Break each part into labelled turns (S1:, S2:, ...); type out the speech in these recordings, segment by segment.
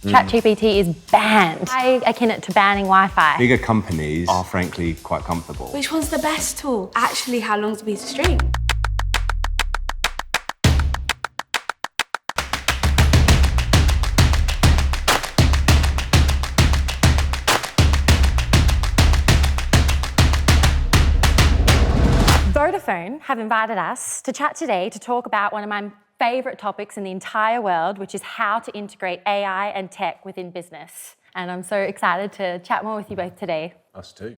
S1: ChatGPT is banned. I akin it to banning Wi-Fi.
S2: Bigger companies are frankly quite comfortable.
S3: Which one's the best tool? Actually, how long's a piece of string?
S1: Vodafone have invited us to chat today to talk about one of my favourite topics in the entire world, which is how to integrate AI and tech within business. And I'm so excited to chat more with you both today.
S2: Us too.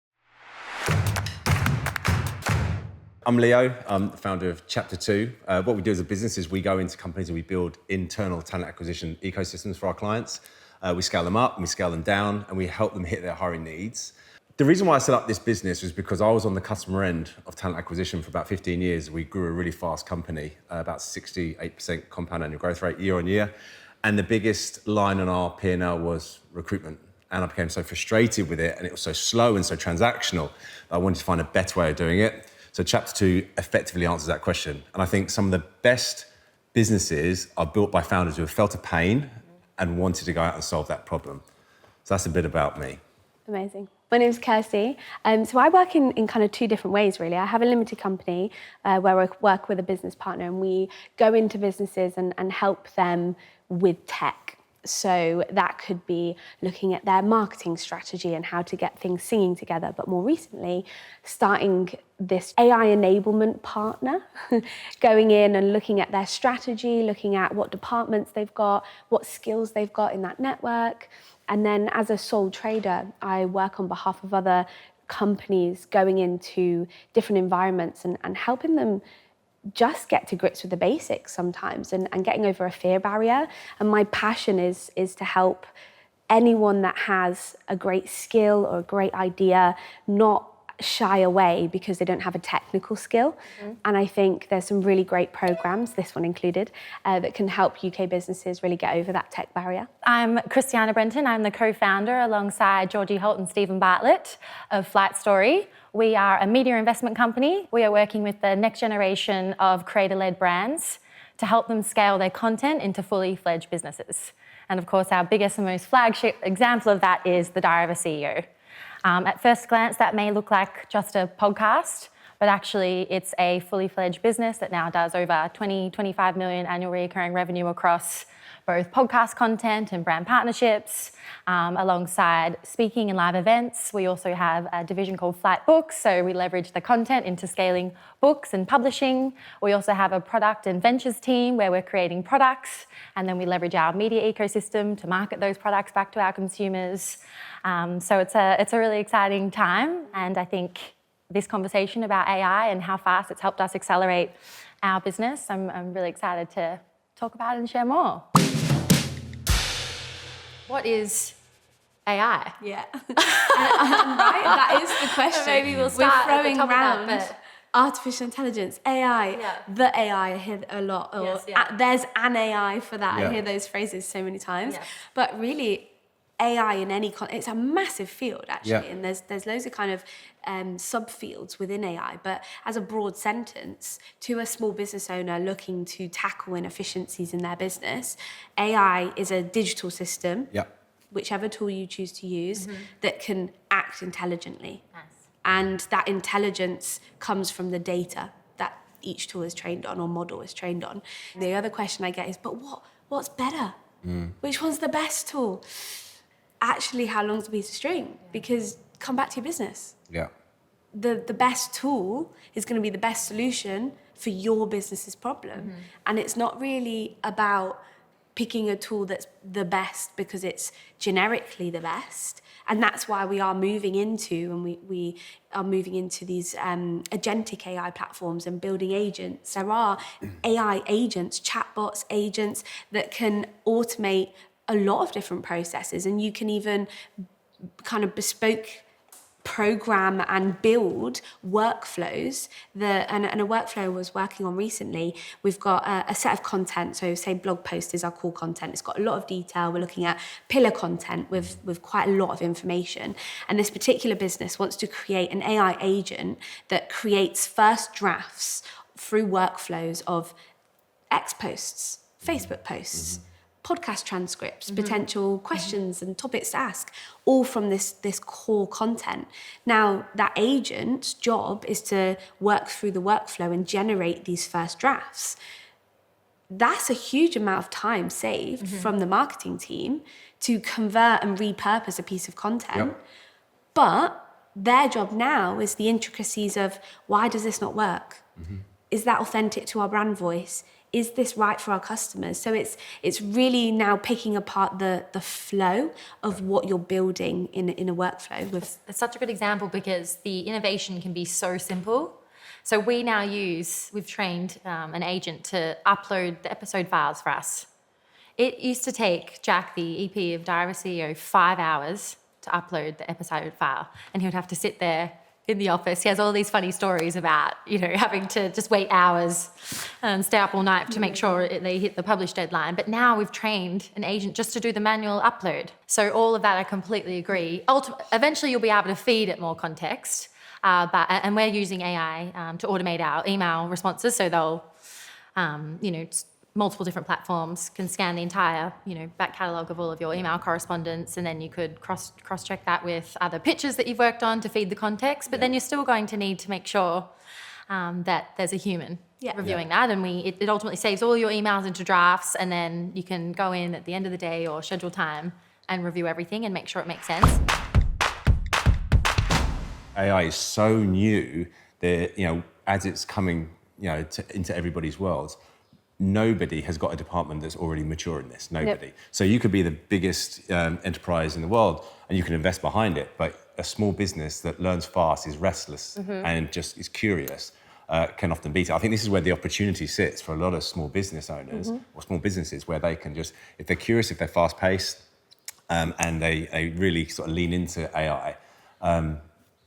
S2: I'm Leo, I'm the founder of Chapter 2. What we do as a business is we go into companies and we build internal talent acquisition ecosystems for our clients. We scale them up and we scale them down and we help them hit their hiring needs. The reason why I set up this business was because I was on the customer end of talent acquisition for about 15 years. We grew a really fast company, about 68% compound annual growth rate year on year. And the biggest line on our P&L was recruitment. And I became so frustrated with it and it was so slow and so transactional that I wanted to find a better way of doing it. So Chapter 2 effectively answers that question. And I think some of the best businesses are built by founders who have felt a pain and wanted to go out and solve that problem. So that's a bit about me.
S3: Amazing. My name's Kirstie. So I work in kind of two different ways, really. I have a limited company where I work with a business partner and we go into businesses and help them with tech. So that could be looking at their marketing strategy and how to get things singing together. But more recently, starting this AI enablement partner, going in and looking at their strategy, looking at what departments they've got, what skills they've got in that network. And then as a sole trader, I work on behalf of other companies going into different environments and helping them just get to grips with the basics sometimes and getting over a fear barrier. And my passion is to help anyone that has a great skill or a great idea not shy away because they don't have a technical skill. And I think there's some really great programs, this one included, that can help UK businesses really get over that tech barrier.
S1: I'm Christiana Brenton. I'm the co-founder alongside Georgie Holt and Stephen Bartlett of Flight Story. We are a media investment company. We are working with the next generation of creator-led brands to help them scale their content into fully fledged businesses. And of course, our biggest and most flagship example of that is The Diary of a CEO. At first glance, that may look like just a podcast, but actually it's a fully fledged business that now does over 25 million annual recurring revenue across both podcast content and brand partnerships, alongside speaking and live events. We also have a division called Flight Books, so we leverage the content into scaling books and publishing. We also have a product and ventures team where we're creating products, and then we leverage our media ecosystem to market those products back to our consumers. So it's a really exciting time, and I think this conversation about AI and how fast it's helped us accelerate our business, I'm really excited to talk about it and share more. What is AI?
S3: Yeah. Right, that is the question.
S1: Maybe we'll start
S3: We're throwing
S1: at the top
S3: around
S1: of that,
S3: artificial intelligence, AI, the AI, I hear a lot. Or
S1: Yes,
S3: there's an AI for that.
S2: Yeah.
S3: I hear those phrases so many times.
S1: Yes.
S3: But really, AI in any it's a massive field actually, and there's loads of kind of subfields within AI. But as a broad sentence, to a small business owner looking to tackle inefficiencies in their business, AI is a digital system, whichever tool you choose to use, that can act intelligently.
S1: Nice.
S3: And that intelligence comes from the data that each tool is trained on or model is trained on. The other question I get is, but what's better? Which one's the best tool? Actually, how long's a piece of string? Because come back to your business. The best tool is going to be the best solution for your business's problem. And it's not really about picking a tool that's the best because it's generically the best. And that's why we are moving into, and we are moving into these agentic AI platforms and building agents. There are AI agents, chatbots, agents that can automate a lot of different processes, and you can even kind of bespoke program and build workflows. And a workflow I was working on recently, we've got a set of content. So say blog post is our core content. It's got a lot of detail. We're looking at pillar content with quite a lot of information. And this particular business wants to create an AI agent that creates first drafts through workflows of X posts, Facebook posts, podcast transcripts, potential questions and topics to ask, all from this core content. Now, that agent's job is to work through the workflow and generate these first drafts. That's a huge amount of time saved from the marketing team to convert and repurpose a piece of content.
S2: Yep.
S3: But their job now is the intricacies of, why does this not work? Is that authentic to our brand voice? Is this right for our customers? So it's really now picking apart the flow of what you're building in a workflow.
S1: It's such a good example because the innovation can be so simple. So we've trained an agent to upload the episode files for us. It used to take Jack, the EP of Diary of a CEO, 5 hours to upload the episode file. And he would have to sit there in the office. He has all these funny stories about, having to just wait hours and stay up all night to make sure they hit the publish deadline. But now we've trained an agent just to do the manual upload. So all of that, I completely agree. Eventually you'll be able to feed it more context. And we're using AI to automate our email responses. So they'll, multiple different platforms can scan the entire, back catalogue of all of your email correspondence, and then you could cross-check that with other pitches that you've worked on to feed the context. But then you're still going to need to make sure that there's a human reviewing that, and it ultimately saves all your emails into drafts, and then you can go in at the end of the day or schedule time and review everything and make sure it makes sense.
S2: AI is so new that, as it's coming, into everybody's worlds, nobody has got a department that's already mature in this. Nobody.
S4: Yep.
S2: So you could be the biggest enterprise in the world and you can invest behind it, but a small business that learns fast, is restless, and just is curious, can often beat it. I think this is where the opportunity sits for a lot of small business owners or small businesses, where they can just, if they're curious, if they're fast-paced, and they really sort of lean into AI,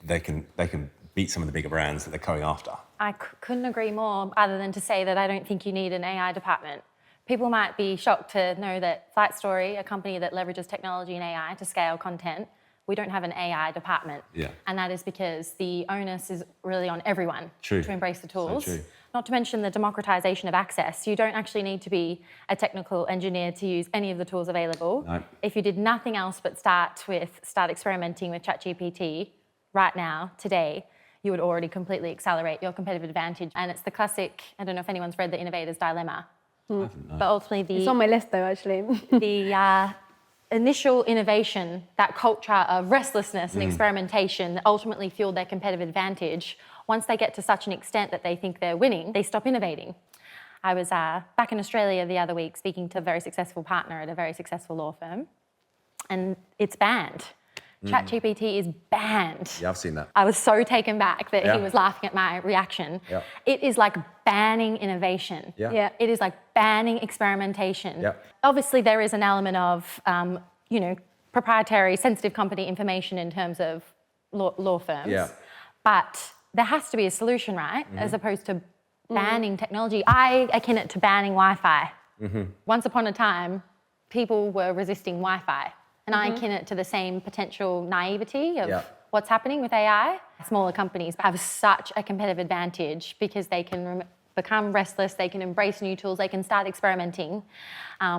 S2: they can beat some of the bigger brands that they're going after.
S1: I couldn't agree more, other than to say that I don't think you need an AI department. People might be shocked to know that Flight Story, a company that leverages technology and AI to scale content, we don't have an AI department.
S2: Yeah.
S1: And that is because the onus is really on everyone to embrace the tools.
S2: So true.
S1: Not to mention the democratization of access. You don't actually need to be a technical engineer to use any of the tools available.
S2: No.
S1: If you did nothing else but start experimenting with ChatGPT right now, today, you would already completely accelerate your competitive advantage. And it's the classic, I don't know if anyone's read The Innovator's Dilemma, but ultimately
S4: It's on my list though, actually.
S1: the initial innovation, that culture of restlessness and experimentation that ultimately fueled their competitive advantage, once they get to such an extent that they think they're winning, they stop innovating. I was back in Australia the other week speaking to a very successful partner at a very successful law firm, and it's banned. ChatGPT is banned.
S2: Yeah, I've seen that.
S1: I was so taken back that he was laughing at my reaction.
S2: Yeah.
S1: It is like banning innovation.
S2: Yeah.
S1: It is like banning experimentation.
S2: Yeah.
S1: Obviously, there is an element of, proprietary, sensitive company information in terms of law firms.
S2: Yeah.
S1: But there has to be a solution, right? As opposed to banning technology. I akin it to banning Wi-Fi. Once upon a time, people were resisting Wi-Fi. And I akin it to the same potential naivety of what's happening with AI. Smaller companies have such a competitive advantage because they can become restless, they can embrace new tools, they can start experimenting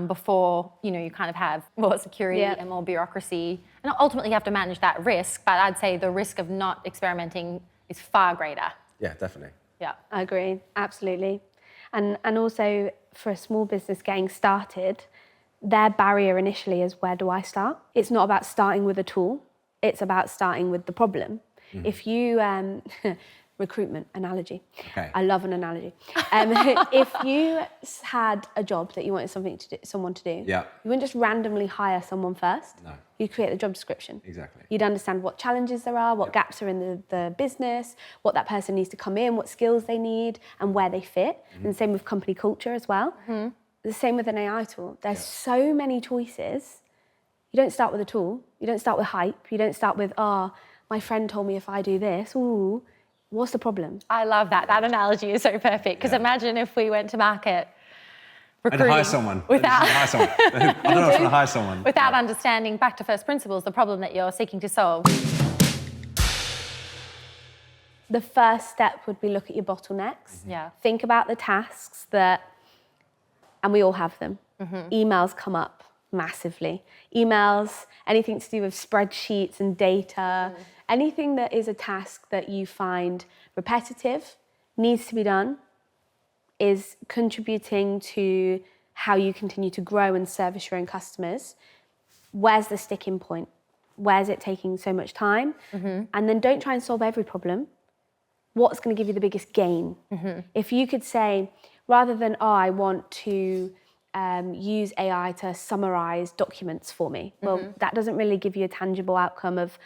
S1: before you kind of have more security and more bureaucracy. And ultimately you have to manage that risk, but I'd say the risk of not experimenting is far greater.
S2: Yeah, definitely.
S1: Yeah.
S4: I agree, absolutely. And also for a small business getting started, their barrier initially is, where do I start? It's not about starting with a tool, it's about starting with the problem. If you, recruitment analogy.
S2: Okay.
S4: I love an analogy. If you had a job that you wanted someone to do, you wouldn't just randomly hire someone first.
S2: No.
S4: You'd create the job description.
S2: Exactly.
S4: You'd understand what challenges there are, what gaps are in the business, what that person needs to come in, what skills they need, and where they fit. And the same with company culture as well. The same with an AI tool. There's so many choices. You don't start with a tool. You don't start with hype. You don't start with, my friend told me if I do this, what's the problem?
S1: I love that. That analogy is so perfect. Because imagine if we went to market recruiting
S2: And hire someone.
S1: without
S2: I don't know if I'm going to hire someone.
S1: without understanding, back to first principles, the problem that you're seeking to solve.
S4: The first step would be look at your bottlenecks.
S1: Yeah.
S4: Think about the tasks that, and we all have them. emails come up massively. Emails, anything to do with spreadsheets and data, anything that is a task that you find repetitive, needs to be done, is contributing to how you continue to grow and service your own customers. Where's the sticking point? Where's it taking so much time? And then don't try and solve every problem. What's going to give you the biggest gain? If you could say, rather than, I want to use AI to summarize documents for me, well, that doesn't really give you a tangible outcome of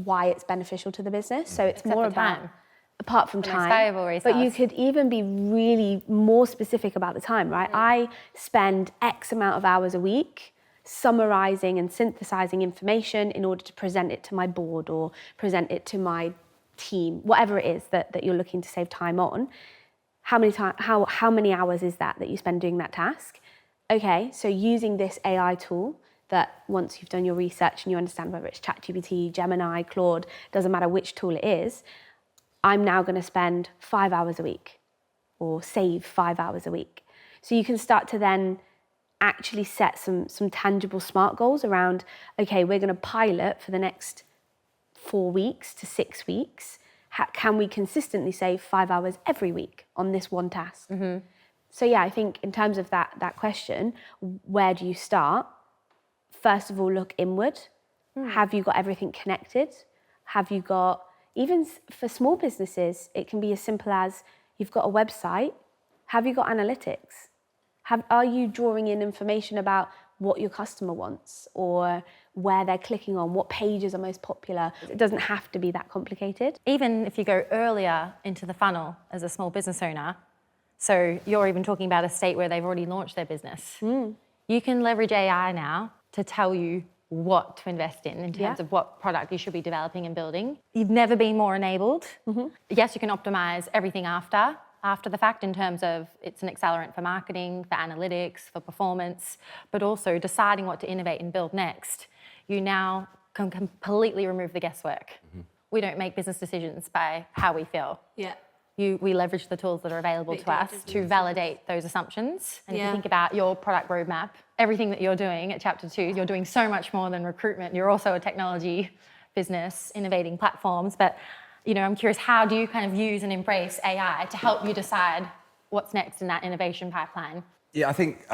S4: why it's beneficial to the business. So it's more about
S1: time.
S4: Apart from
S1: The most
S4: time,
S1: valuable
S4: but you
S1: resource.
S4: could even be really more specific about the time, right? I spend X amount of hours a week summarizing and synthesizing information in order to present it to my board or present it to my team, whatever it is that you're looking to save time on. How many hours is that you spend doing that task? Okay, so using this AI tool that once you've done your research and you understand whether it's ChatGPT, Gemini, Claude, doesn't matter which tool it is, I'm now going to spend 5 hours a week or save 5 hours a week. So you can start to then actually set some tangible SMART goals around, okay, we're going to pilot for the next 4 weeks to 6 weeks. Can we consistently save 5 hours every week on this one task? So yeah, I think in terms of that question, where do you start? First of all, look inward. Have you got everything connected? Have you got, even for small businesses, it can be as simple as you've got a website. Have you got analytics? Are you drawing in information about what your customer wants or where they're clicking on, what pages are most popular? It doesn't have to be that complicated.
S1: Even if you go earlier into the funnel as a small business owner, so you're even talking about a state where they've already launched their business, you can leverage AI now to tell you what to invest in terms of what product you should be developing and building. You've never been more enabled. Yes, you can optimize everything after the fact in terms of it's an accelerant for marketing, for analytics, for performance, but also deciding what to innovate and build next. You now can completely remove the guesswork. We don't make business decisions by how we feel. We leverage the tools that are available to us to validate those assumptions. And if you think about your product roadmap, everything that you're doing at Chapter 2, you're doing so much more than recruitment. You're also a technology business, innovating platforms. But I'm curious, how do you kind of use and embrace AI to help you decide what's next in that innovation pipeline?
S2: Yeah, I think,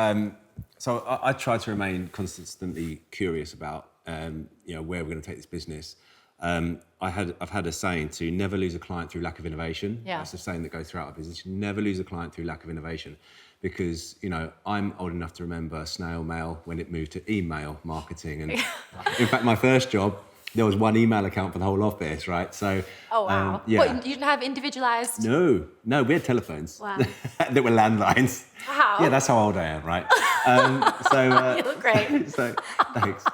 S2: so I try to remain consistently curious about, where we're going to take this business. I've had a saying to never lose a client through lack of innovation. That's a saying that goes throughout our business. You never lose a client through lack of innovation, because I'm old enough to remember snail mail when it moved to email marketing, and in fact, my first job, there was one email account for the whole office, right? So,
S1: oh wow! What, you didn't have individualized?
S2: No, we had telephones. Wow. That were landlines.
S1: Wow.
S2: Yeah, that's how old I am, right?
S1: You look great.
S2: So thanks.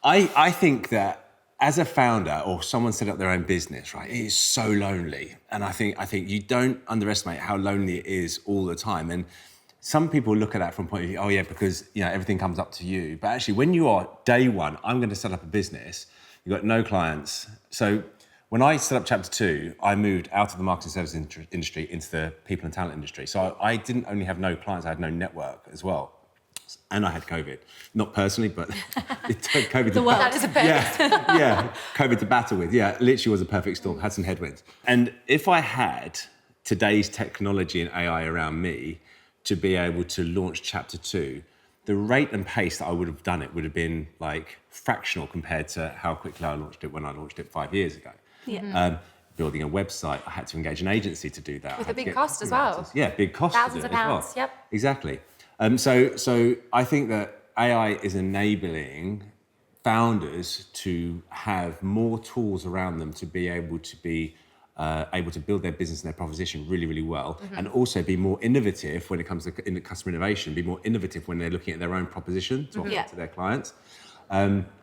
S2: I think that as a founder or someone set up their own business, right, it is so lonely. And I think you don't underestimate how lonely it is all the time. And some people look at that from a point of view, oh yeah, because everything comes up to you. But actually, when you are day one, I'm going to set up a business, you've got no clients. So when I set up Chapter 2, I moved out of the marketing services industry into the people and talent industry. So I didn't only have no clients, I had no network as well. And I had COVID. Not personally, but it took COVID to battle.
S1: That is a perfect.
S2: Yeah, COVID to battle with. Yeah, literally was a perfect storm, had some headwinds. And if I had today's technology and AI around me to be able to launch Chapter 2, the rate and pace that I would have done it would have been like fractional compared to how quickly I launched it when I launched it 5 years ago. Building a website, I had to engage an agency to do that.
S1: With a big cost as well.
S2: Yeah, big cost.
S1: Thousands of pounds,
S2: well. Exactly. So I think that AI is enabling founders to have more tools around them to be able to build their business and their proposition really, really well, and also be more innovative when it comes to customer innovation, be more innovative when they're looking at their own proposition to offer to their clients.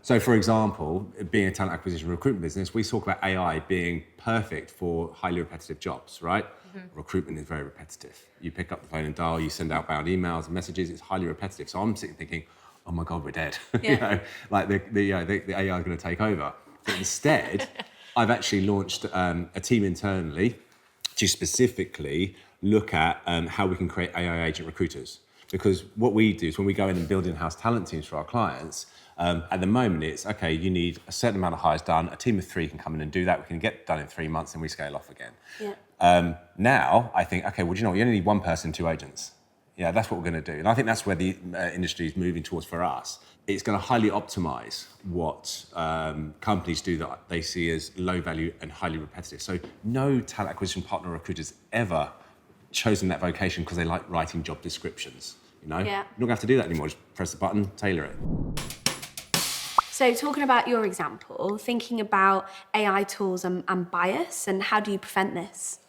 S2: So for example, being a talent acquisition recruitment business, we talk about AI being perfect for highly repetitive jobs, right? Recruitment is very repetitive. You pick up the phone and dial, you send outbound emails and messages, it's highly repetitive. So I'm sitting thinking, oh my God, we're dead. Like the AI is going to take over. But instead, I've actually launched a team internally to specifically look at how we can create AI agent recruiters. Because what we do is when we go in and build in-house talent teams for our clients, at the moment it's, okay, you need a certain amount of hires done, a team of 3 can come in and do that, we can get done in 3 months and we scale off again.
S3: Yeah.
S2: Now, I think, okay, well, do you know what, you only need 1 person, 2 agents. Yeah, that's what we're going to do. And I think that's where the industry is moving towards for us. It's going to highly optimize what companies do that they see as low value and highly repetitive. So no talent acquisition partner or recruiter's ever chosen that vocation because they like writing job descriptions. You know,
S3: Yeah.
S2: you're not going to have to do that anymore. Just press the button, tailor it.
S3: So talking about your example, thinking about AI tools and bias, and how do you prevent this?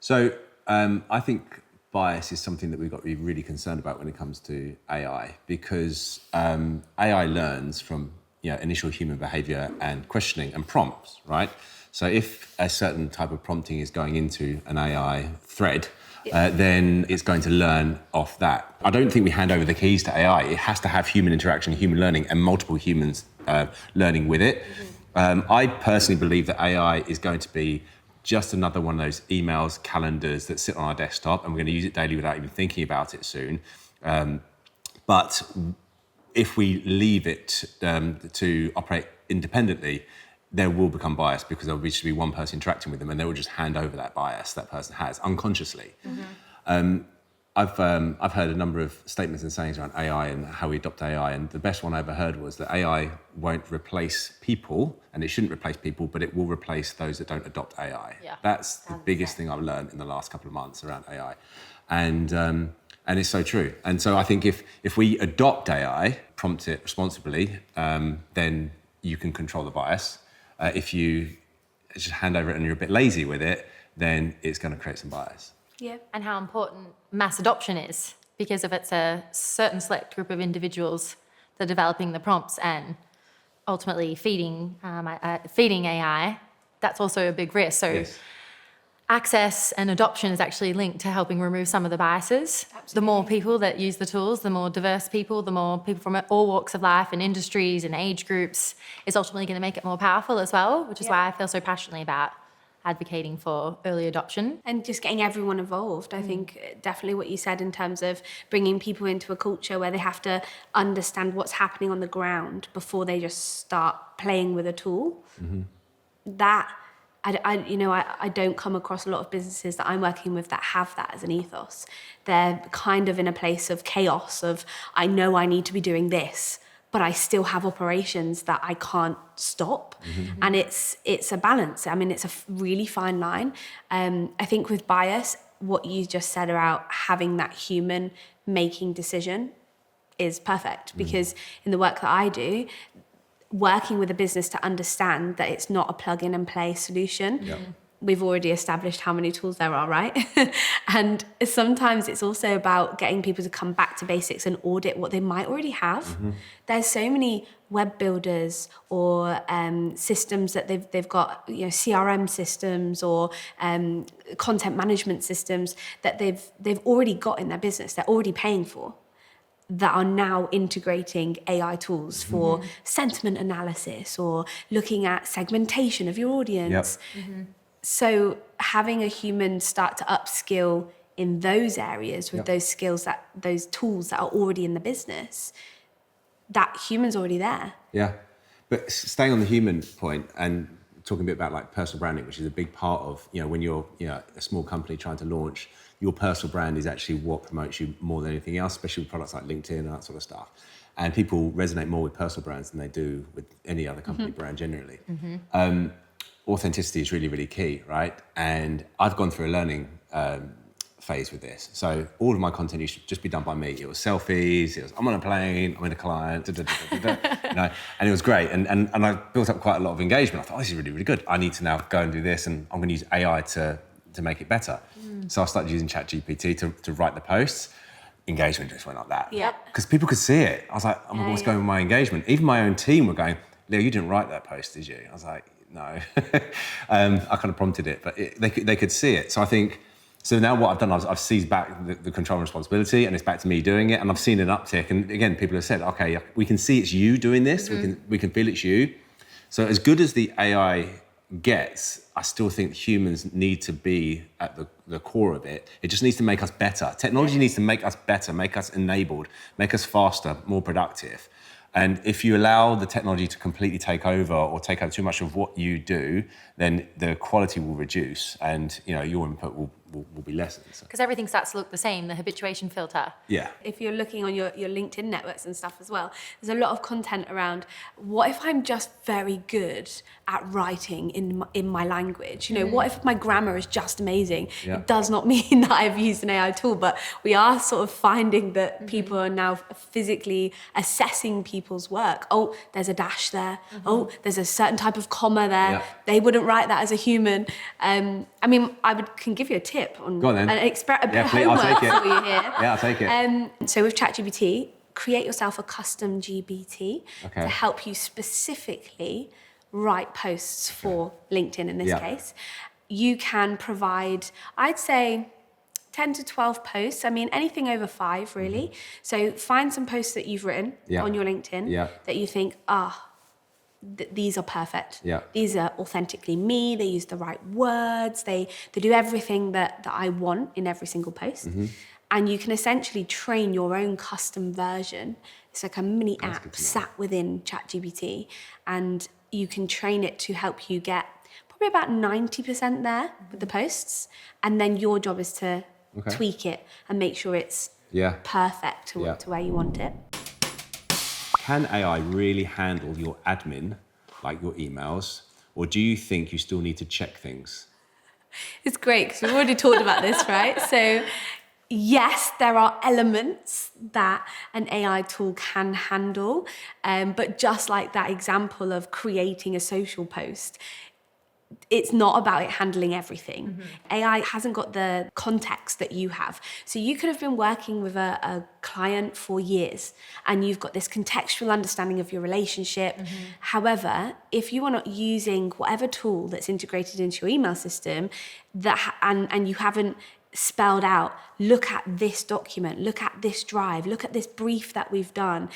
S2: So I think bias is something that we've got to be really concerned about when it comes to AI, because AI learns from initial human behavior and questioning and prompts, right? So if a certain type of prompting is going into an AI thread, then it's going to learn off that. I don't think we hand over the keys to AI. It has to have human interaction, human learning, and multiple humans learning with it. I personally believe that AI is going to be just another one of those emails, calendars that sit on our desktop, and we're going to use it daily without even thinking about it soon. But if we leave it to operate independently, there will become bias, because there will just be one person interacting with them, and they will just hand over that bias that person has unconsciously. I've heard a number of statements and sayings around AI and how we adopt AI, and the best one I ever heard was that AI won't replace people, and it shouldn't replace people, but it will replace those that don't adopt AI.
S1: Yeah.
S2: That's the biggest thing I've learned in the last couple of months around AI, and it's so true. And so I think if we adopt AI, prompt it responsibly, then you can control the bias. If you just hand over it and you're a bit lazy with it, then it's going to create some bias.
S3: Yeah.
S1: And how important mass adoption is, because if it's a certain select group of individuals that are developing the prompts and ultimately feeding AI, that's also a big risk. So
S2: Yes.
S1: access and adoption is actually linked to helping remove some of the biases.
S3: Absolutely.
S1: The more people that use the tools, the more diverse people, the more people from all walks of life and industries and age groups is ultimately going to make it more powerful as well, which is why I feel so passionately about advocating for early adoption.
S3: And just getting everyone involved. I think definitely what you said in terms of bringing people into a culture where they have to understand what's happening on the ground before they just start playing with a tool. That, I don't come across a lot of businesses that I'm working with that have that as an ethos. They're kind of in a place of chaos of, I know I need to be doing this, but I still have operations that I can't stop. And it's a balance. I mean, it's a really fine line. I think with bias, what you just said about having that human making decision is perfect, because in the work that I do, working with a business to understand that it's not a plug in and play solution. We've already established how many tools there are, right? And sometimes it's also about getting people to come back to basics and audit what they might already have. There's so many web builders or systems that they've got, CRM systems or content management systems that they've already got in their business, they're already paying for, that are now integrating AI tools for sentiment analysis or looking at segmentation of your audience. So having a human start to upskill in those areas with those skills, those tools that are already in the business, that human's already there.
S2: Yeah, but staying on the human point and talking a bit about like personal branding, which is a big part of, when you're a small company trying to launch, your personal brand is actually what promotes you more than anything else, especially with products like LinkedIn and that sort of stuff. And people resonate more with personal brands than they do with any other company brand generally. Authenticity is really, really key, right? And I've gone through a learning phase with this. So all of my content used to just be done by me. It was selfies, it was I'm on a plane, I'm in a client, and it was great. And I built up quite a lot of engagement. I thought, this is really, really good. I need to now go and do this, and I'm going to use AI to make it better. So I started using ChatGPT to write the posts. Engagement just went like that.
S3: Yep.
S2: Because people could see it. I was like, oh my God, what's going on with my engagement? Even my own team were going, Leo, you didn't write that post, did you? I was like, no. I kind of prompted it, but they could see it. So I think, so now what I've done, I've seized back the control and responsibility, and it's back to me doing it. And I've seen an uptick. And again, people have said, okay, we can see it's you doing this. We can feel it's you. So as good as the AI gets, I still think humans need to be at the core of it. It just needs to make us better. Technology needs to make us better, make us enabled, make us faster, more productive. And if you allow the technology to completely take over or take over too much of what you do, then the quality will reduce and your input will be lessened.
S1: Because everything starts to look the same, the habituation filter.
S2: Yeah.
S3: If you're looking on your LinkedIn networks and stuff as well, there's a lot of content around what if I'm just very good at writing in my language? What if my grammar is just amazing?
S2: Yeah.
S3: It does not mean that I've used an AI tool, but we are sort of finding that people are now physically assessing people's work. Oh, there's a dash there. Oh, there's a certain type of comma there.
S2: Yeah.
S3: They wouldn't write that as a human. Can give you a tip on
S2: Go on then.
S3: a bit of
S2: please, I'll
S3: homework
S2: take it.
S3: for you here.
S2: Yeah, I'll take it.
S3: So with ChatGPT, create yourself a custom GPT
S2: Okay.
S3: to help you specifically write posts for LinkedIn in this case. You can provide, I'd say, 10 to 12 posts. Anything over 5 really. So find some posts that you've written on your LinkedIn that you think, these are perfect.
S2: Yeah.
S3: These are authentically me. They use the right words. They do everything that I want in every single post. And you can essentially train your own custom version. It's like a mini app sat within ChatGPT, and you can train it to help you get probably about 90% there with the posts. And then your job is to tweak it and make sure it's perfect to where you want it.
S2: Can AI really handle your admin, like your emails, or do you think you still need to check things?
S3: It's great because we've already talked about this, right? So yes, there are elements that an AI tool can handle, but just like that example of creating a social post, it's not about it handling everything. AI hasn't got the context that you have. So you could have been working with a client for years and you've got this contextual understanding of your relationship. However, if you are not using whatever tool that's integrated into your email system and you haven't spelled out, look at this document, look at this drive, look at this brief that we've done.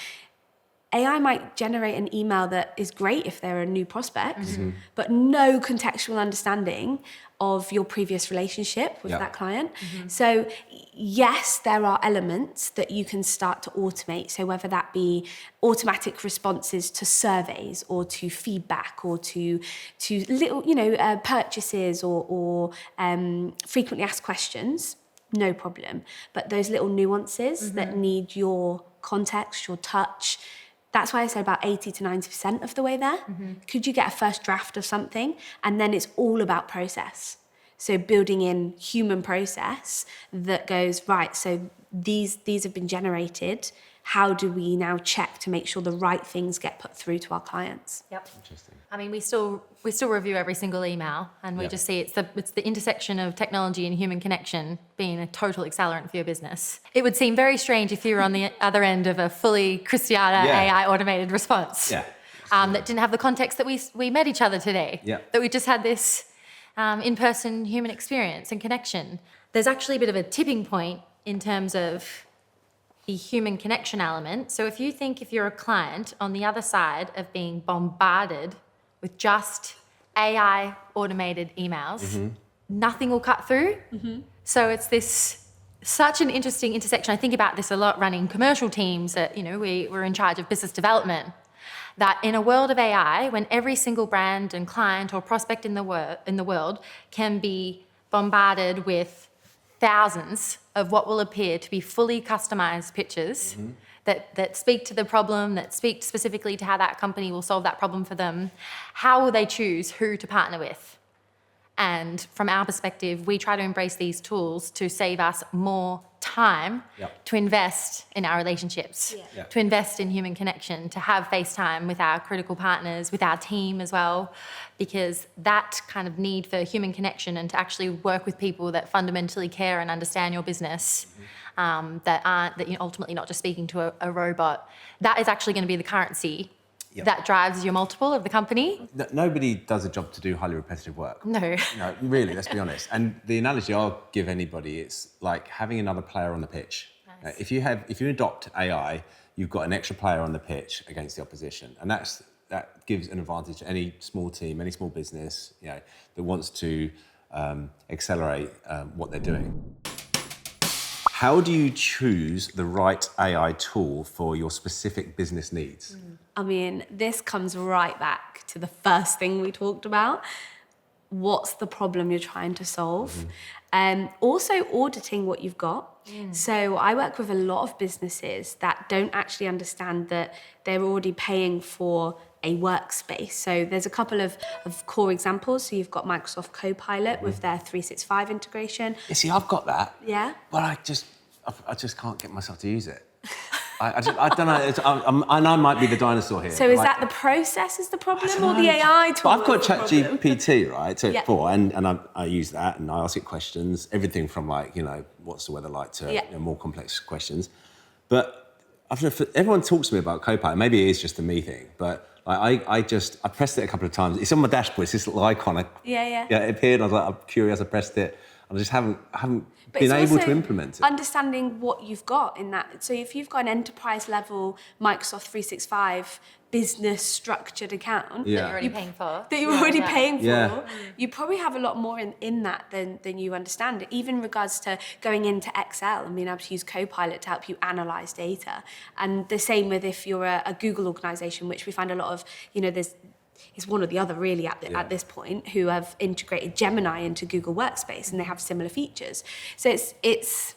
S3: AI might generate an email that is great if they're a new prospect, but no contextual understanding of your previous relationship with that client. So yes, there are elements that you can start to automate. So whether that be automatic responses to surveys or to feedback or to little, purchases or frequently asked questions, no problem. But those little nuances that need your context, your touch, that's why I said about 80 to 90% of the way there. Could you get a first draft of something? And then it's all about process. So building in human process that goes, right, so these have been generated. How do we now check to make sure the right things get put through to our clients?
S1: Yep.
S2: Interesting.
S1: We still review every single email, and we just see it's the intersection of technology and human connection being a total accelerant for your business. It would seem very strange if you were on the other end of a fully Christiana AI automated response that didn't have the context that we met each other today. That we just had this in-person human experience and connection. There's actually a bit of a tipping point in terms of the human connection element. So if you're a client on the other side of being bombarded with just AI automated emails, nothing will cut through. So it's such an interesting intersection. I think about this a lot running commercial teams that, we're in charge of business development, that in a world of AI, when every single brand and client or prospect in the world can be bombarded with thousands of what will appear to be fully customized pitches that speak to the problem, that speak specifically to how that company will solve that problem for them, how will they choose who to partner with? And from our perspective, we try to embrace these tools to save us more time to invest in our relationships, to invest in human connection, to have FaceTime with our critical partners, with our team as well, because that kind of need for human connection and to actually work with people that fundamentally care and understand your business, that you're ultimately not just speaking to a robot, that is actually going to be the currency that drives your multiple of the company.
S2: Nobody does a job to do highly repetitive work.
S1: No.
S2: No, really, let's be honest. And the analogy I'll give anybody, it's like having another player on the pitch.
S1: Nice.
S2: If you adopt AI, you've got an extra player on the pitch against the opposition. And that's that gives an advantage to any small team, any small business, you know, that wants to accelerate what they're doing. How do you choose the right AI tool for your specific business needs?
S3: I mean, this comes right back to the first thing we talked about. What's the problem you're trying to solve? Also auditing what you've got. So I work with a lot of businesses that don't actually understand that they're already paying for a workspace. So there's a couple of core examples. So you've got Microsoft Copilot with their 365 integration.
S2: You see, I've got that.
S3: Yeah.
S2: But I just can't get myself to use it. I don't know. And I might be the dinosaur here.
S3: So is that the process is the problem or the AI tool?
S2: Well, I've got
S3: is the problem?
S2: ChatGPT, right? So
S3: Yeah.
S2: and I use that and I ask it questions, everything from like, you know, what's the weather like to
S3: Yeah.
S2: you know, more complex questions. But everyone talks to me about Copilot. Maybe it is just a me thing, but I pressed it a couple of times. It's on my dashboard. It's this little icon.
S3: Yeah.
S2: It appeared. I was like, I'm curious. I pressed it. I just haven't
S3: But
S2: been
S3: it's
S2: able
S3: also
S2: to implement it.
S3: Understanding what you've got in that. So if you've got an enterprise level Microsoft 365 business structured account
S2: Yeah.
S1: That you're already paying for.
S3: that you're already paying for,
S2: Yeah.
S3: you probably have a lot more in that than you understand it. Even in regards to going into Excel and being able to use Copilot to help you analyze data. And the same with if you're a Google organization, which we find a lot of, you know, it's one or the other really at this point, who have integrated Gemini into Google Workspace and they have similar features. So it's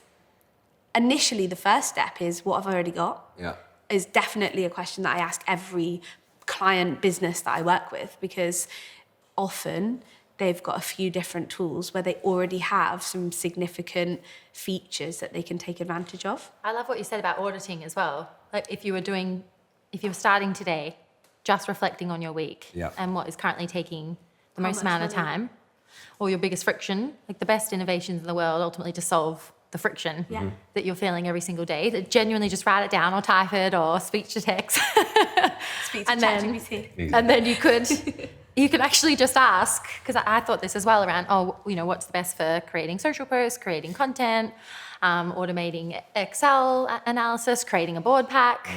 S3: initially the first step is what I've already got.
S2: Yeah.
S3: Is definitely a question that I ask every client business that I work with, because often they've got a few different tools where they already have some significant features that they can take advantage of.
S1: I love what you said about auditing as well. Like if you were starting today, just reflecting on your week
S2: Yeah.
S1: and what is currently taking the most
S3: much
S1: amount of
S3: money?
S1: time, or your biggest friction, like the best innovations in the world ultimately to solve the friction that you're feeling every single day. That genuinely just write it down or type it or speech to text.
S3: Speak to
S1: And then-
S3: ChatGPT.
S1: And then you could actually just ask, because I thought this as well around, what's the best for creating social posts, creating content, automating Excel analysis, creating a board pack,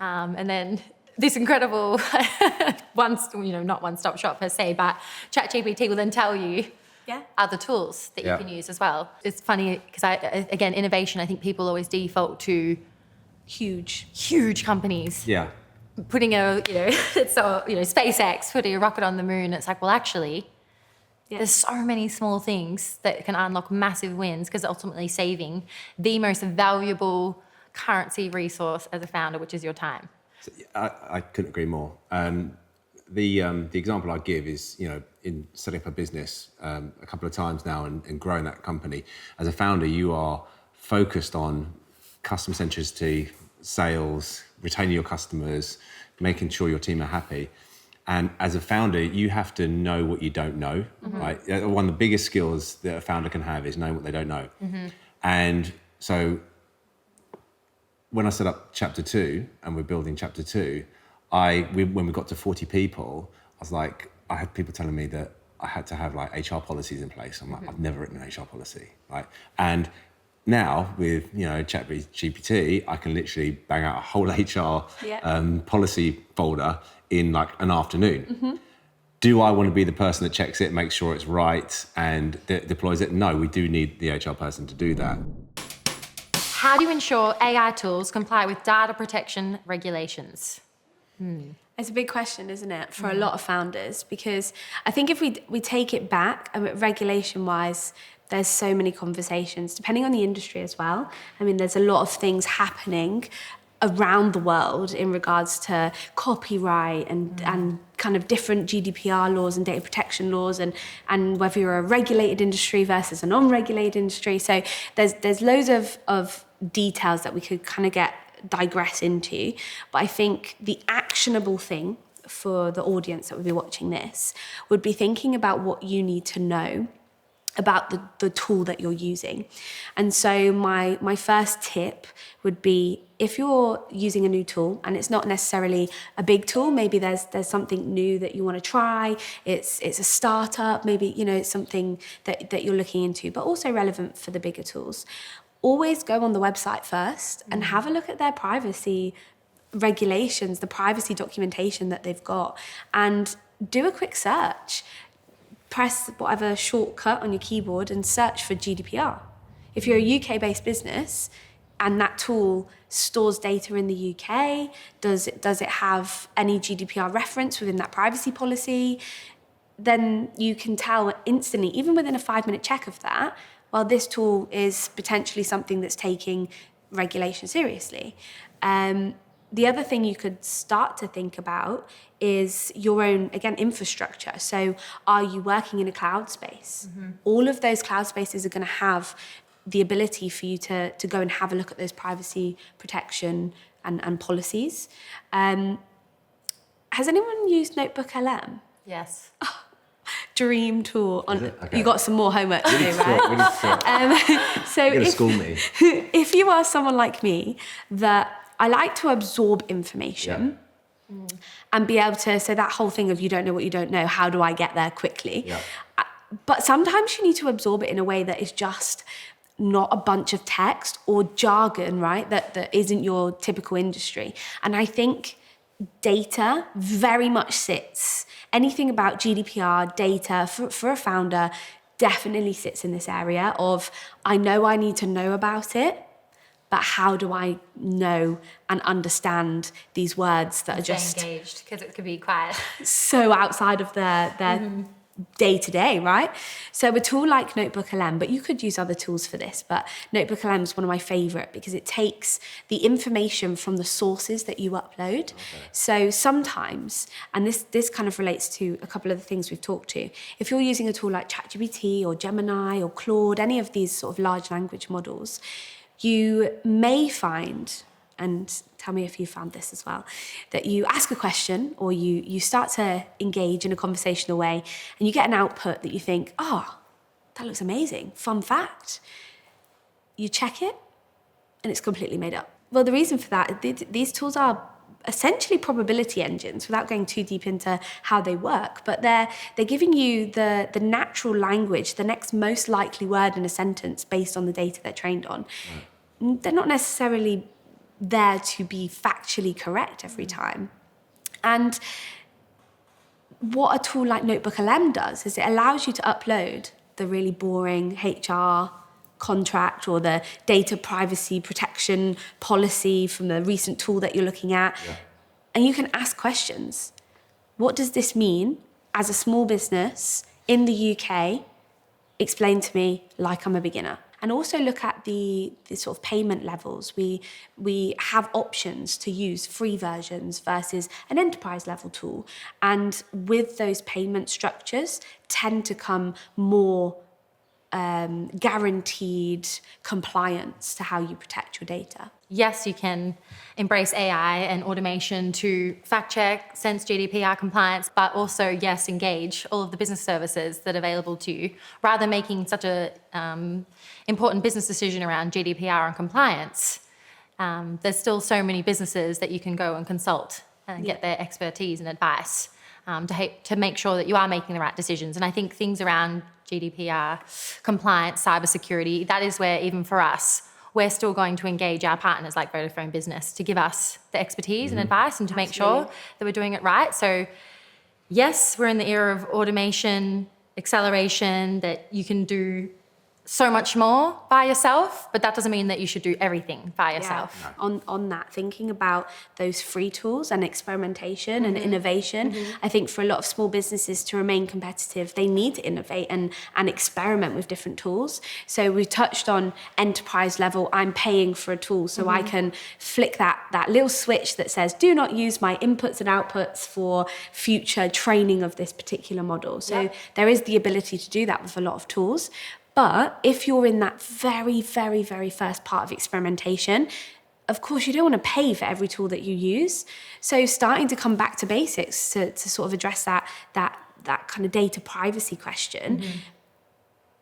S1: and then this incredible not one-stop shop per se, but ChatGPT will then tell you other tools that you can use as well. It's funny because again, innovation, I think people always default to huge companies.
S2: Yeah.
S1: Putting SpaceX, putting a rocket on the moon. It's like, well, actually, there's so many small things that can unlock massive wins, because ultimately saving the most valuable currency resource as a founder, which is your time.
S2: I couldn't agree more. The example I give is, you know, in setting up a business a couple of times now and growing that company. As a founder, you are focused on customer centricity, sales, retaining your customers, making sure your team are happy. And as a founder, you have to know what you don't know, right? One of the biggest skills that a founder can have is knowing what they don't know. And so when I set up Chapter 2 and we're building Chapter 2, when we got to 40 people, I was like, I had people telling me that I had to have like HR policies in place. I'm like, I've never written an HR policy, right? And now with, you know, ChatGPT, I can literally bang out a whole HR policy folder in like an afternoon. Do I want to be the person that checks it, makes sure it's right and deploys it? No, we do need the HR person to do that.
S1: How do you ensure AI tools comply with data protection regulations?
S3: It's a big question, isn't it, for a lot of founders? Because I think if we take it back, regulation-wise, there's so many conversations, depending on the industry as well. I mean, there's a lot of things happening around the world in regards to copyright and kind of different GDPR laws and data protection laws and whether you're a regulated industry versus an unregulated industry. So there's loads of details that we could kind of digress into. But I think the actionable thing for the audience that would be watching this would be thinking about what you need to know about the tool that you're using. And so my first tip would be, if you're using a new tool and it's not necessarily a big tool, maybe there's something new that you want to try, it's a startup, maybe, you know, it's something that you're looking into, but also relevant for the bigger tools. Always go on the website first and have a look at their privacy regulations, the privacy documentation that they've got, and do a quick search. Press whatever shortcut on your keyboard and search for GDPR. If you're a UK-based business and that tool stores data in the UK, does it have any GDPR reference within that privacy policy? Then you can tell instantly, even within a 5-minute check of that, well, this tool is potentially something that's taking regulation seriously. The other thing you could start to think about is your own, again, infrastructure. So are you working in a cloud space? All of those cloud spaces are going to have the ability for you to go and have a look at those privacy protection and policies. Has anyone used Notebook LM?
S1: Yes.
S3: Dream tool.
S2: Okay.
S3: You got some more homework to do, right?
S2: We need to
S3: So
S2: You're gonna school me.
S3: if you are someone like me that I like to absorb information and be able to, so that whole thing of you don't know what you don't know, how do I get there quickly?
S2: Yeah.
S3: But sometimes you need to absorb it in a way that is just not a bunch of text or jargon, right? That isn't your typical industry. And I think data very much sits, anything about GDPR, data for a founder definitely sits in this area of, I know I need to know about it, but how do I know and understand these words that are just
S1: engaged, because it could be quite
S3: so outside of their day-to-day, right? So a tool like Notebook LM, but you could use other tools for this, but Notebook LM is one of my favorite because it takes the information from the sources that you upload. So sometimes, and this kind of relates to a couple of the things we've talked to, if you're using a tool like ChatGPT or Gemini or Claude, any of these sort of large language models, you may find, and tell me if you found this as well, that you ask a question or you start to engage in a conversational way and you get an output that you think, oh, that looks amazing, fun fact. You check it and it's completely made up. Well, the reason for that, these tools are essentially probability engines without going too deep into how they work, but they're giving you the natural language, the next most likely word in a sentence based on the data they're trained on. They're not necessarily there to be factually correct every time. And what a tool like Notebook LM does is it allows you to upload the really boring HR contract or the data privacy protection policy from the recent tool that you're looking at. And you can ask questions. What does this mean as a small business in the UK? Explain to me like I'm a beginner. And also look at the sort of payment levels. We have options to use free versions versus an enterprise level tool. And with those payment structures tend to come more guaranteed compliance to how you protect your data.
S1: Yes, you can embrace AI and automation to fact check, sense GDPR compliance, but also, yes, engage all of the business services that are available to you. Rather than making such a important business decision around GDPR and compliance, there's still so many businesses that you can go and consult and get their expertise and advice to make sure that you are making the right decisions. And I think things around GDPR, compliance, cybersecurity, that is where, even for us, we're still going to engage our partners like Vodafone Business to give us the expertise and advice and to make sure that we're doing it right. So yes, we're in the era of automation, acceleration, that you can do so much more by yourself, but that doesn't mean that you should do everything by yourself.
S3: Yeah. On that, thinking about those free tools and experimentation and innovation, I think for a lot of small businesses to remain competitive, they need to innovate and experiment with different tools. So we touched on enterprise level, I'm paying for a tool so I can flick that little switch that says, do not use my inputs and outputs for future training of this particular model. So there is the ability to do that with a lot of tools. But if you're in that very, very, very first part of experimentation, of course, you don't want to pay for every tool that you use. So starting to come back to basics to sort of address that kind of data privacy question.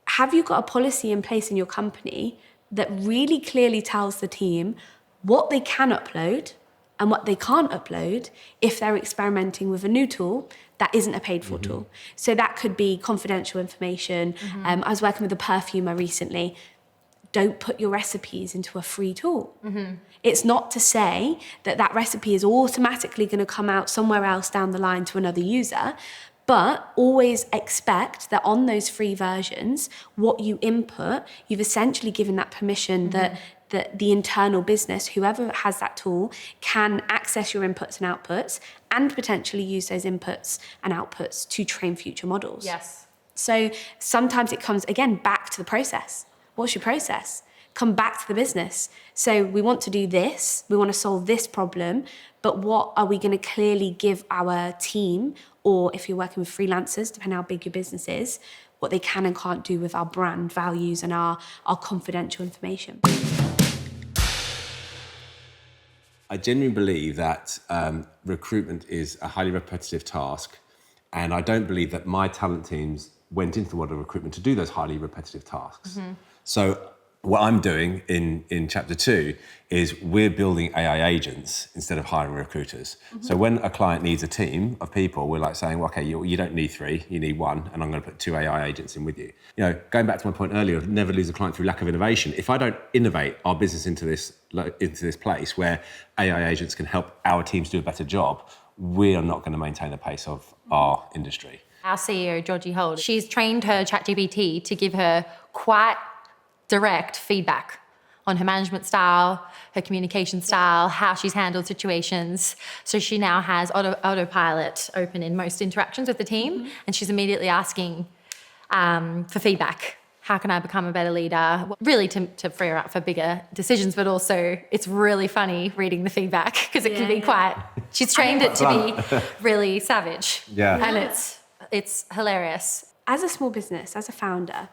S3: Have you got a policy in place in your company that really clearly tells the team what they can upload and what they can't upload if they're experimenting with a new tool that isn't a paid for tool? So that could be confidential information. I was working with a perfumer recently. don't put your recipes into a free tool. It's not to say that that recipe is automatically going to come out somewhere else down the line to another user, but always expect that on those free versions, what you input, you've essentially given that permission that the internal business, whoever has that tool, can access your inputs and outputs and potentially use those inputs and outputs to train future models.
S1: Yes.
S3: So sometimes it comes, again, back to the process. What's your process? Come back to the business. So we want to do this, we want to solve this problem, but what are we going to clearly give our team, or if you're working with freelancers, depending on how big your business is, what they can and can't do with our brand values and our confidential information.
S2: I genuinely believe that recruitment is a highly repetitive task, and I don't believe that my talent teams went into the world of recruitment to do those highly repetitive tasks. So what I'm doing in chapter 2 is we're building AI agents instead of hiring recruiters. So when a client needs a team of people, we're like saying, well, okay, you don't need 3, you need 1, and I'm going to put 2 AI agents in with you. You know, going back to my point earlier of never lose a client through lack of innovation. If I don't innovate our business into this place where AI agents can help our teams do a better job, we are not going to maintain the pace of our industry.
S1: Our CEO, Georgie Holt, she's trained her ChatGPT to give her quite direct feedback on her management style, her communication style, how she's handled situations. So she now has autopilot open in most interactions with the team, and she's immediately asking for feedback. How can I become a better leader? Really to free her up for bigger decisions, but also it's really funny reading the feedback because it can be quite, she's trained it to be really savage. And it's hilarious.
S3: As a small business, as a founder,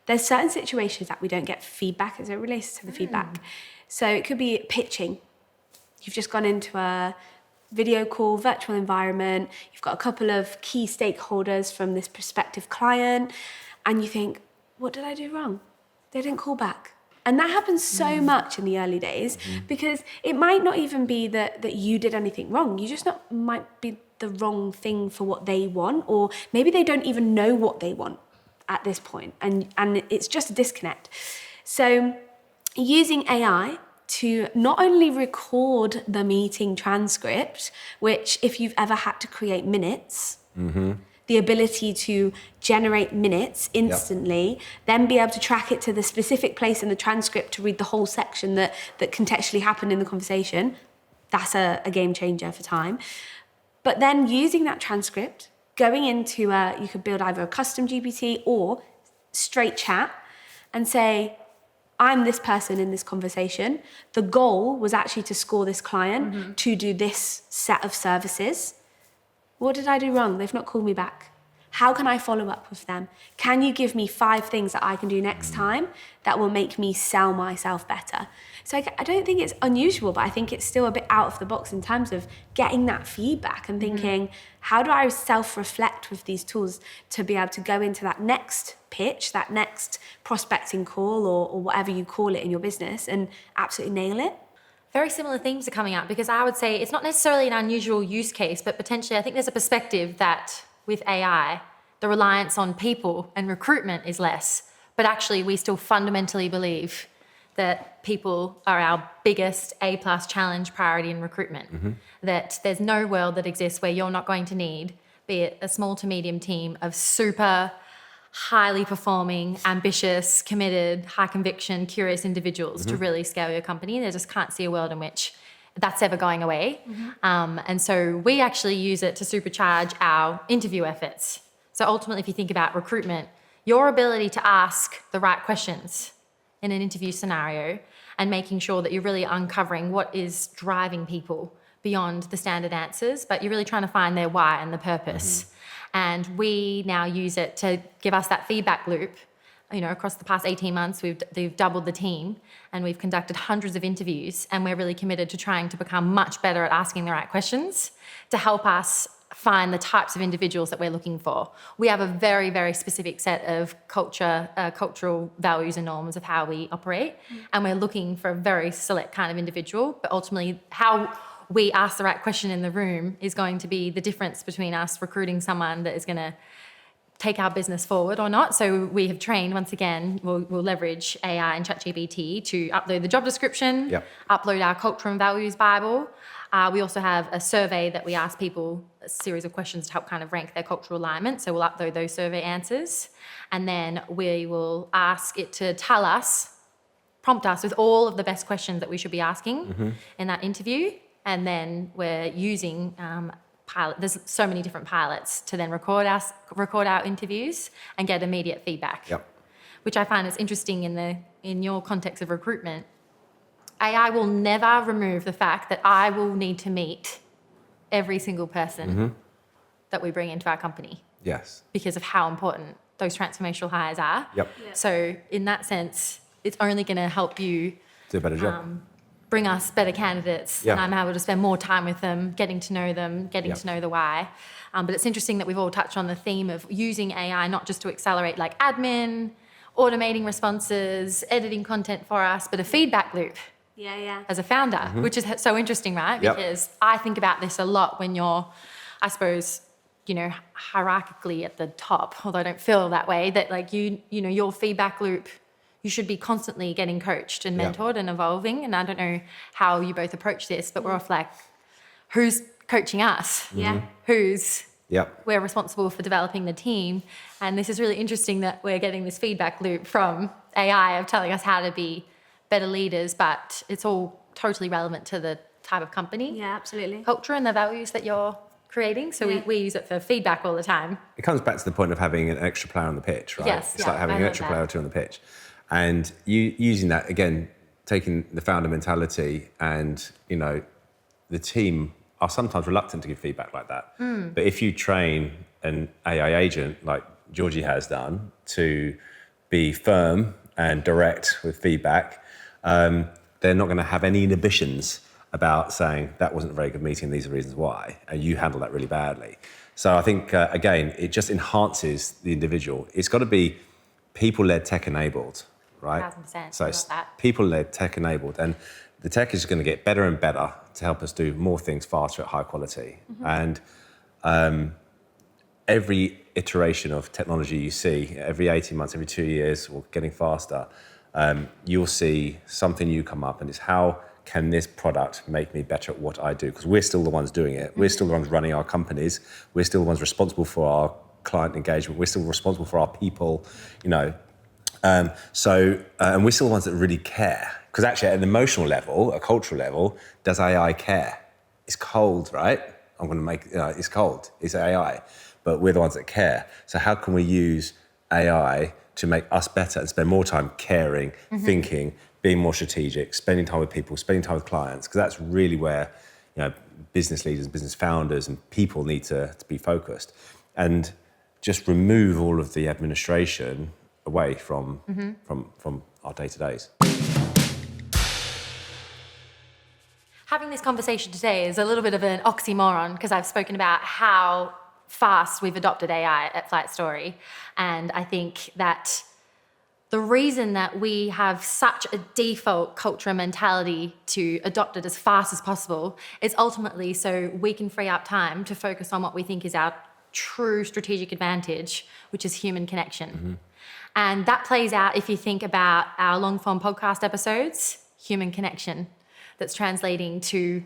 S3: there's certain situations that we don't get feedback as it relates to the feedback. So it could be pitching. You've just gone into a video call, virtual environment. You've got a couple of key stakeholders from this prospective client, and you think, what did I do wrong? They didn't call back. And that happens so much in the early days because it might not even be that you did anything wrong. You just might be the wrong thing for what they want, or maybe they don't even know what they want at this point, and it's just a disconnect. So using AI to not only record the meeting transcript, which if you've ever had to create minutes, the ability to generate minutes instantly, then be able to track it to the specific place in the transcript to read the whole section that contextually happened in the conversation, that's a game changer for time. But then using that transcript, going into you could build either a custom GPT or straight chat and say, I'm this person in this conversation. The goal was actually to score this client to do this set of services. What did I do wrong? They've not called me back. How can I follow up with them? Can you give me 5 things that I can do next time that will make me sell myself better? So I don't think it's unusual, but I think it's still a bit out of the box in terms of getting that feedback and thinking, how do I self-reflect with these tools to be able to go into that next pitch, that next prospecting call or whatever you call it in your business and absolutely nail it?
S1: Very similar themes are coming out because I would say it's not necessarily an unusual use case, but potentially I think there's a perspective that with AI, the reliance on people and recruitment is less, but actually we still fundamentally believe that people are our biggest A+ challenge priority in recruitment. That there's no world that exists where you're not going to need, be it a small to medium team of super highly performing, ambitious, committed, high conviction, curious individuals to really scale your company. They just can't see a world in which that's ever going away. And so we actually use it to supercharge our interview efforts. So ultimately, if you think about recruitment, your ability to ask the right questions in an interview scenario and making sure that you're really uncovering what is driving people beyond the standard answers, but you're really trying to find their why and the purpose. And we now use it to give us that feedback loop. You know, across the past 18 months, we've doubled the team and we've conducted hundreds of interviews, and we're really committed to trying to become much better at asking the right questions to help us find the types of individuals that we're looking for. We have a very, very specific set of cultural values and norms of how we operate, and we're looking for a very select kind of individual, but ultimately how we ask the right question in the room is going to be the difference between us recruiting someone that is going to take our business forward or not. So we have trained, once again, we'll leverage AI and ChatGPT to upload the job description, upload our culture and values Bible. We also have a survey that we ask people a series of questions to help kind of rank their cultural alignment. So we'll upload those survey answers, and then we will ask it to prompt us with all of the best questions that we should be asking in that interview. And then we're using there's so many different pilots to then record our interviews and get immediate feedback. Which I find is interesting in your context of recruitment. AI will never remove the fact that I will need to meet every single person that we bring into our company.
S2: Yes.
S1: Because of how important those transformational hires are. So in that sense, it's only going to help you
S2: do a better job.
S1: Bring us better candidates, and I'm able to spend more time with them, getting to know them, getting to know the why. But it's interesting that we've all touched on the theme of using AI not just to accelerate like admin, automating responses, editing content for us, but a feedback loop. As a founder, which is so interesting, right? Because I think about this a lot when you're, I suppose, hierarchically at the top, although I don't feel that way, that like your feedback loop, you should be constantly getting coached and mentored and evolving. And I don't know how you both approach this, but we're off like, who's coaching us? We're responsible for developing the team. And this is really interesting that we're getting this feedback loop from AI of telling us how to be better leaders, but it's all totally relevant to the type of company,
S3: absolutely,
S1: culture and the values that you're creating. So we use it for feedback all the time.
S2: It comes back to the point of having an extra player on the pitch, right?
S1: Yes,
S2: it's like having an extra player or two on the pitch. And you using that, again, taking the founder mentality, and, the team are sometimes reluctant to give feedback like that. But if you train an AI agent, like Georgie has done, to be firm and direct with feedback, they're not going to have any inhibitions about saying that wasn't a very good meeting, these are the reasons why, and you handled that really badly. So I think, again, it just enhances the individual. It's got to be people-led, tech-enabled, right?
S1: 1,000%.
S2: So it's people-led, tech-enabled, and the tech is going to get better and better to help us do more things faster at high quality. And every iteration of technology you see, every 18 months, every 2 years, or getting faster, you'll see something new come up, and it's how can this product make me better at what I do? Because we're still the ones doing it. We're still the ones running our companies. We're still the ones responsible for our client engagement. We're still responsible for our people, and we're still the ones that really care. Because actually, at an emotional level, a cultural level, does AI care? It's cold, right? I'm going to make, it's cold. It's AI. But we're the ones that care. So how can we use AI to make us better and spend more time caring, thinking, being more strategic, spending time with people, spending time with clients? Because that's really where business leaders, business founders and people need to be focused. And just remove all of the administration away from our day-to-days.
S1: Having this conversation today is a little bit of an oxymoron, because I've spoken about how fast we've adopted AI at Flight Story. And I think that the reason that we have such a default culture and mentality to adopt it as fast as possible is ultimately so we can free up time to focus on what we think is our true strategic advantage, which is human connection. And that plays out if you think about our long-form podcast episodes, human connection, that's translating to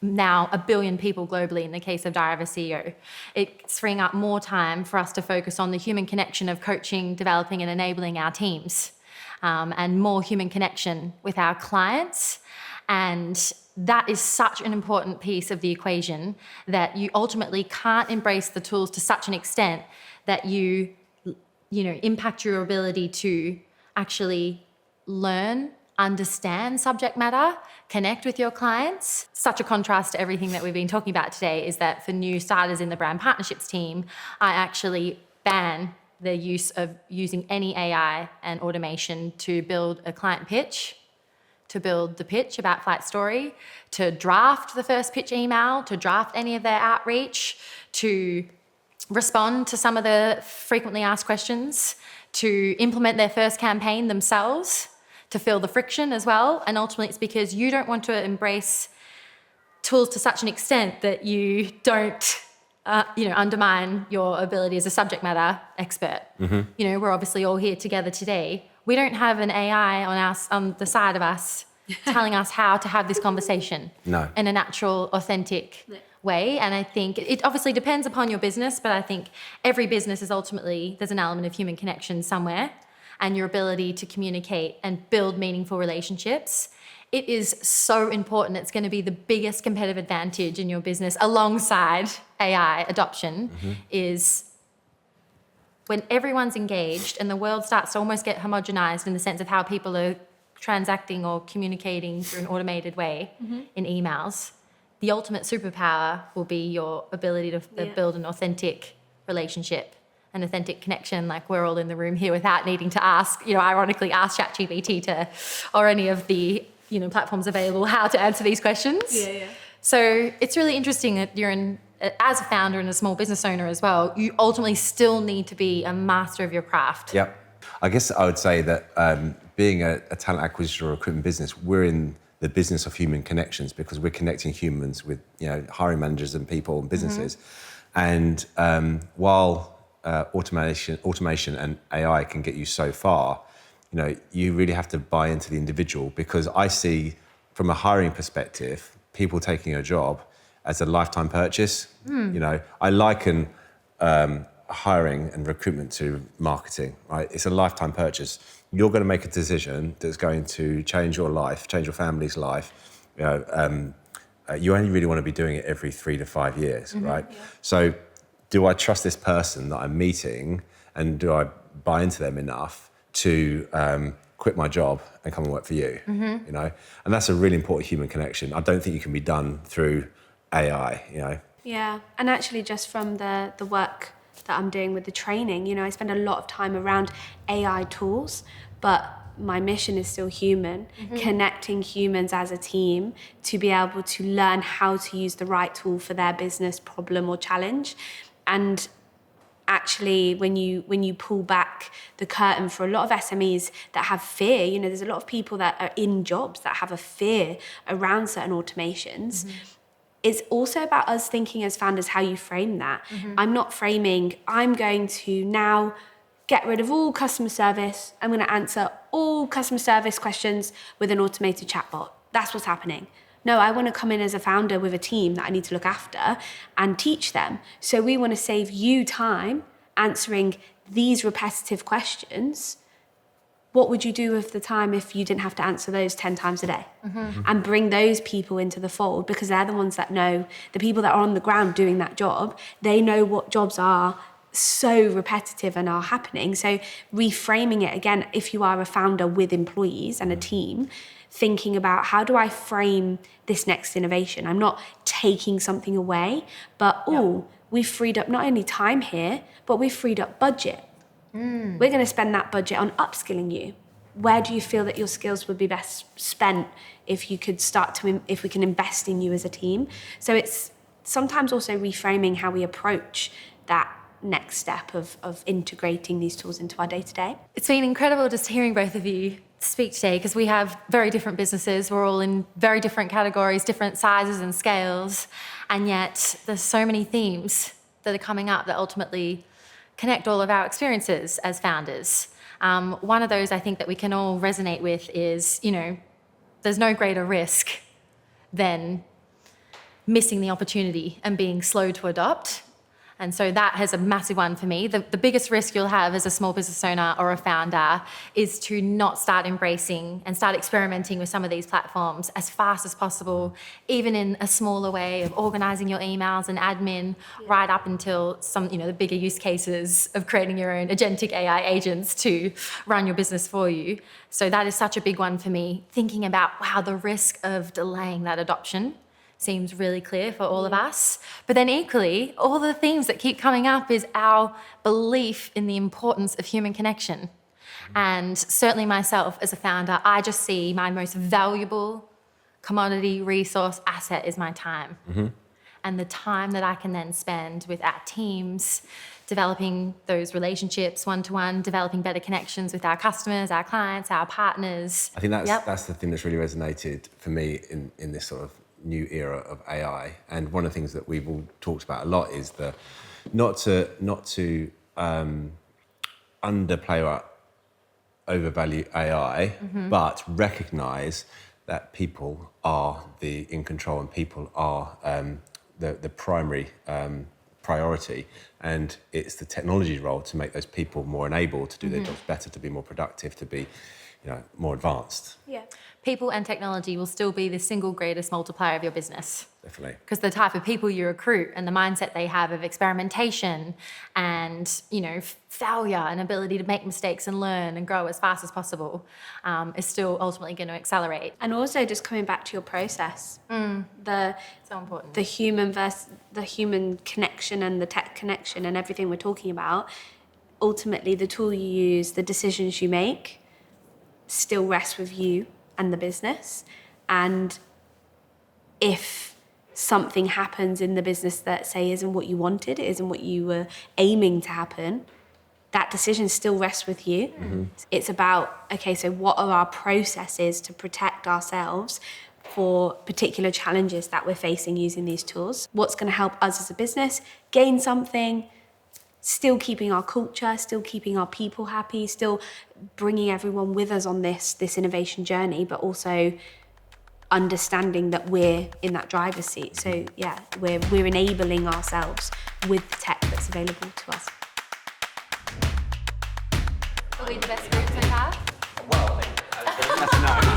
S1: now 1 billion people globally in the case of Diary of a CEO. It's freeing up more time for us to focus on the human connection of coaching, developing and enabling our teams, and more human connection with our clients. And that is such an important piece of the equation that you ultimately can't embrace the tools to such an extent that you impact your ability to actually learn, understand subject matter, connect with your clients. Such a contrast to everything that we've been talking about today is that for new starters in the brand partnerships team, I actually ban the use of using any AI and automation to build a client pitch, to build the pitch about Flight Story, to draft the first pitch email, to draft any of their outreach, to respond to some of the frequently asked questions, to implement their first campaign themselves, to feel the friction as well. And ultimately it's because you don't want to embrace tools to such an extent that you don't undermine your ability as a subject matter expert. We're obviously all here together today. We don't have an AI on the side of us telling us how to have this conversation in a natural, authentic way. And I think it obviously depends upon your business, but I think every business is ultimately, there's an element of human connection somewhere, and your ability to communicate and build meaningful relationships. It is so important. It's going to be the biggest competitive advantage in your business alongside AI adoption is when everyone's engaged and the world starts to almost get homogenized in the sense of how people are transacting or communicating through an automated way in emails. The ultimate superpower will be your ability to build an authentic relationship, an authentic connection, like we're all in the room here without needing to ask, ironically ask ChatGPT or any of the platforms available how to answer these questions. So it's really interesting that as a founder and a small business owner as well, you ultimately still need to be a master of your craft.
S2: Yep. I guess I would say that being a talent acquisition or recruitment business, we're in the business of human connections because we're connecting humans with hiring managers and people and businesses. And while automation and AI can get you so far, you really have to buy into the individual, because I see from a hiring perspective, people taking a job as a lifetime purchase. I liken hiring and recruitment to marketing, right? It's a lifetime purchase. You're going to make a decision that's going to change your life, change your family's life. You only really want to be doing it every 3 to 5 years, right? So do I trust this person that I'm meeting, and do I buy into them enough to quit my job and come and work for you? And that's a really important human connection. I don't think you can be done through AI.
S3: Yeah, and actually just from the work that I'm doing with the training, I spend a lot of time around AI tools, but my mission is still human, connecting humans as a team to be able to learn how to use the right tool for their business problem or challenge. And actually, when you pull back the curtain for a lot of SMEs that have fear, there's a lot of people that are in jobs that have a fear around certain automations. It's also about us thinking as founders how you frame that. I'm not framing, I'm going to now get rid of all customer service. I'm going to answer all customer service questions with an automated chatbot. That's what's happening. No, I want to come in as a founder with a team that I need to look after and teach them. So we want to save you time answering these repetitive questions. What would you do with the time if you didn't have to answer those 10 times a day? And bring those people into the fold, because they're the ones that know, the people that are on the ground doing that job, they know what jobs are so repetitive and are happening. So reframing it again, if you are a founder with employees and a team, thinking about how do I frame this next innovation? I'm not taking something away, but we've freed up not only time here, but we've freed up budget. We're going to spend that budget on upskilling you. Where do you feel that your skills would be best spent if you could if we can invest in you as a team? So it's sometimes also reframing how we approach that next step of integrating these tools into our day-to-day.
S1: It's been incredible just hearing both of you speak today, because we have very different businesses. We're all in very different categories, different sizes and scales, and yet there's so many themes that are coming up that ultimately connect all of our experiences as founders. One of those I think that we can all resonate with is, there's no greater risk than missing the opportunity and being slow to adopt. And so that has a massive one for me. The biggest risk you'll have as a small business owner or a founder is to not start embracing and start experimenting with some of these platforms as fast as possible, even in a smaller way of organizing your emails and admin, right up until some, the bigger use cases of creating your own agentic AI agents to run your business for you. So that is such a big one for me, thinking about, wow, the risk of delaying that adoption seems really clear for all of us. But then equally, all the themes that keep coming up is our belief in the importance of human connection. And certainly myself as a founder, I just see my most valuable commodity, resource, asset is my time. And the time that I can then spend with our teams, developing those relationships one-to-one, developing better connections with our customers, our clients, our partners.
S2: I think that's the thing that's really resonated for me in this sort of new era of AI. And one of the things that we've all talked about a lot is not to underplay or overvalue AI, but recognise that people are in control and people are the primary priority, and it's the technology's role to make those people more enabled to do their jobs better, to be more productive, to be more advanced.
S3: Yeah.
S1: People and technology will still be the single greatest multiplier of your business.
S2: Definitely.
S1: Because the type of people you recruit and the mindset they have of experimentation and, failure and ability to make mistakes and learn and grow as fast as possible is still ultimately going to accelerate.
S3: And also just coming back to your process,
S1: So important.
S3: the human connection and the tech connection and everything we're talking about, ultimately the tool you use, the decisions you make, still rests with you and the business. And if something happens in the business that, say, isn't what you wanted, it isn't what you were aiming to happen, that decision still rests with you. It's about, okay, so what are our processes to protect ourselves for particular challenges that we're facing using these tools? What's going to help us as a business gain something, still keeping our culture, still keeping our people happy, still bringing everyone with us on this innovation journey, but also understanding that we're in that driver's seat. So yeah, we're enabling ourselves with the tech that's available to us.
S1: Are we the best group so far?
S2: Well, that's no.